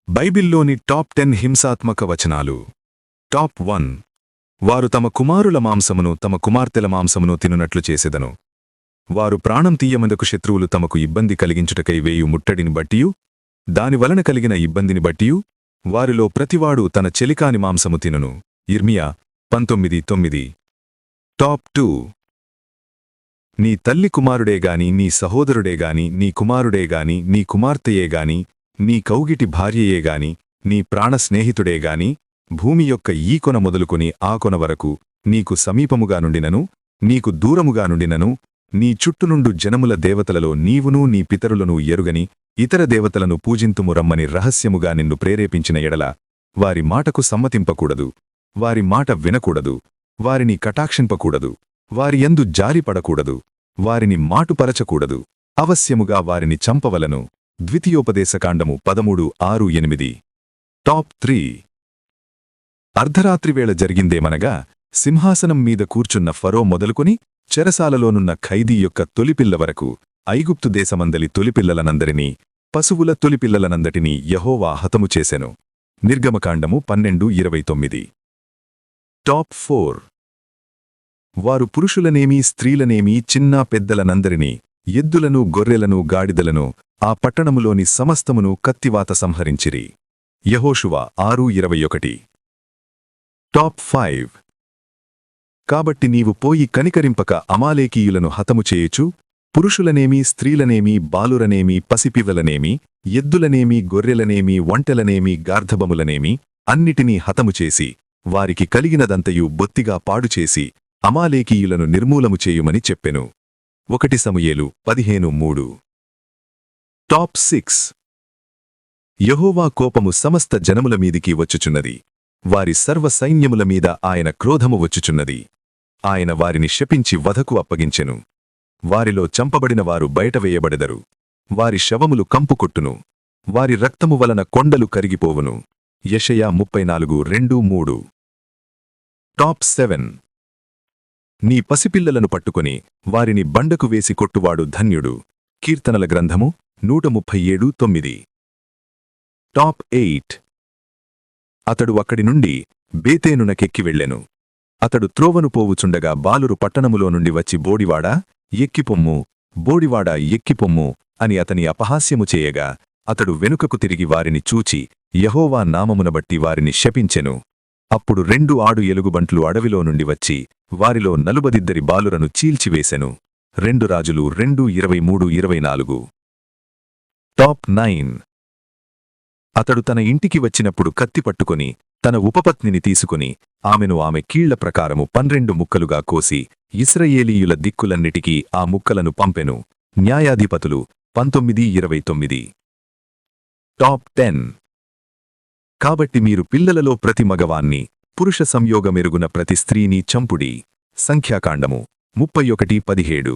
బైబిల్లోని టాప్ 10 హింసాత్మక వచనాలు. టాప్ 1. వారు తమ కుమారుల మాంసమును తమ కుమార్తెల మాంసమును తినునట్లు చేసెదను. వారు ప్రాణం తీయమందకు శత్రువులు తమకు ఇబ్బంది కలిగించుటకై వేయు ముట్టడిని బట్టియు దానివలన కలిగిన ఇబ్బందిని బట్టియు వారిలో ప్రతివాడు తన చెలికాని మాంసము తినును. ఇర్మియా 19:9. టాప్ 2. నీ తల్లి కుమారుడేగాని నీ సహోదరుడేగాని నీ కుమారుడేగాని నీ కుమార్తెయేగాని నీ కౌగిటి భార్యయేగాని నీ ప్రాణ స్నేహితుడేగాని భూమి యొక్క ఈ కొన మొదలుకొని ఆ కొన వరకు నీకు సమీపముగా నుండినను నీకు దూరముగా నుండినను నీ చుట్టునుండు జనముల దేవతలలో నీవునూ నీ పితరులను ఎరుగని ఇతర దేవతలను పూజింతుము రమ్మని రహస్యముగా నిన్ను ప్రేరేపించిన ఎడల వారి మాటకు సమ్మతింపకూడదు, వారి మాట వినకూడదు, వారిని కటాక్షింపకూడదు, వారి యందు జారిపడకూడదు, వారిని మాటుపరచకూడదు, అవశ్యముగా వారిని చంపవలను. ద్వితీయోపదేశకాండము 13:6-8. టాప్ 3. అర్ధరాత్రివేళ జరిగిందేమనగా సింహాసనం మీద కూర్చున్న ఫరో మొదలుకొని చెరసాలలోనున్న ఖైదీ యొక్క తొలిపిల్ల వరకు ఐగుప్తు దేశమందలి తొలిపిల్లలనందరినీ పశువుల తొలిపిల్లలనందటినీ యెహోవా హతము చేసెను. నిర్గమకాండము 12:29. టాప్ 4. వారు పురుషులనేమీ స్త్రీలనేమీ చిన్నా పెద్దలనందరినీ ఎద్దులను గొర్రెలను గాడిదలను ఆ పట్టణములోని సమస్తమును కత్తివాత సంహరించిరి. యెహోషువ 6:21. టాప్ 5. కాబట్టి నీవు పోయి కనికరింపక అమాలేకీయులను హతము చేయుచు పురుషులనేమీ స్త్రీలనేమీ బాలురనేమీ పసిపివ్వలనేమీ ఎద్దులనేమీ గొర్రెలనేమీ ఒంటెలనేమీ గార్ధబములనేమీ అన్నిటినీ హతము చేసి వారికి కలిగినదంతయు బొత్తిగా పాడుచేసి అమాలేకీయులను నిర్మూలము చేయుమని చెప్పెను. 1 సమూయేలు 15:3. టాప్ 6. యెహోవా కోపము సమస్త జనముల మీదికి వచ్చుచున్నది. వారి సర్వ సైన్యముల మీద ఆయన క్రోధము వచ్చుచున్నది. ఆయన వారిని శపించి వధకు అప్పగించెను. వారిలో చంపబడిన వారు బయటవేయబడెదరు. వారి శవములు కంపుకొట్టును. వారి రక్తము వలన కొండలు కరిగిపోవును. యెషయా 34:2-3. టాప్ 7. నీ పసిపిల్లలను పట్టుకొని వారిని బండకు వేసి కొట్టువాడు ధన్యుడు. కీర్తనల గ్రంథము 137:9. టాప్ 8. అతడు అక్కడి నుండి బేతేనునకెక్కి వెళ్ళెను. అతడు త్రోవను పోవుచుండగా బాలురు పట్టణములో నుండి వచ్చి బోడివాడా ఎక్కిపొమ్ము, బోడివాడా ఎక్కిపొమ్ము అని అతని అపహాస్యము చేయగా అతడు వెనుకకు తిరిగి వారిని చూచి యెహోవా నామమునబట్టి వారిని శపించెను. అప్పుడు 2 ఆడు ఎలుగుబంట్లు అడవిలో నుండి వచ్చి వారిలో 42 బాలురను చీల్చివేసెను. 2 రాజులు 2:23-24. టాప్ 9. అతడు తన ఇంటికి వచ్చినప్పుడు కత్తి పట్టుకొని తన ఉపపత్నిని తీసుకుని ఆమెను ఆమె కీళ్ల ప్రకారము 12 ముక్కలుగా కోసి ఇశ్రాయేలీయుల దిక్కులన్నిటికీ ఆ ముక్కలను పంపెను. న్యాయాధిపతులు 19:29. టాప్ 10. కాబట్టి మీరు పిల్లలలో ప్రతి మగవాన్ని పురుష సంయోగమెరుగున ప్రతి స్త్రీని చంపుడి. సంఖ్యాకాండము 31:17.